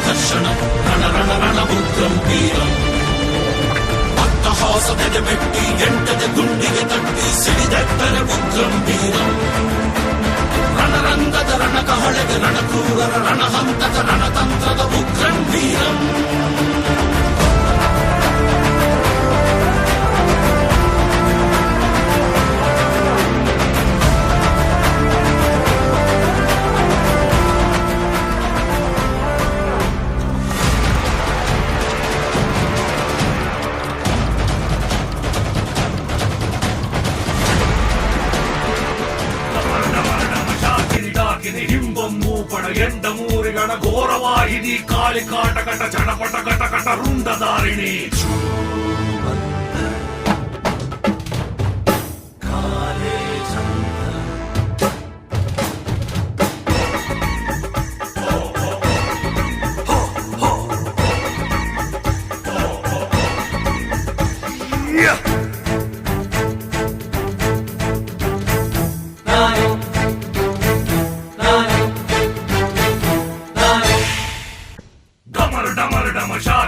దర్శనం రణ రణ రణముద్రం వీరం అట్టహాసదె పెట్టి ఎంటది గుండిಗೆ ತಟ್ಟಿ ಸಿಡಿದೆಟ್ಟರೆ ಉಗ್ರಂ ವೀರಂ ರಣರಂಗದ ರಣಕಹಳೆಗೆ ರಣಕ್ರೂರರ ರಣಹಂತಕ ರಣತಂತ್ರದ ಉಗ್ರಂ ವೀರಂ ಹಿಂಬಂ ಮೂಪಡ ಎಂಡ ಮೂರಿಗಣ ಘೋರವಾಹಿನಿ ಕಾಳಿ ಕಾಟಕಟ ಚಟಪಟ ಕಟಕಟ ರುಂಡದಾರಿಣಿ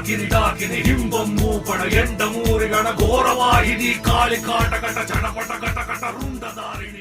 ಕಿರಿಡಾಕಿನಿ ಹಿಂಬಂ ಮೂಪಡ ಎಂಡ ಮೂರಿಗಣ ಘೋರವಾಹಿನಿ ಕಾಳಿ ಕಾಟಕಟ ಚಟಪಟ ಕಟಕಟ ರುಂಡದಾರಿಣಿ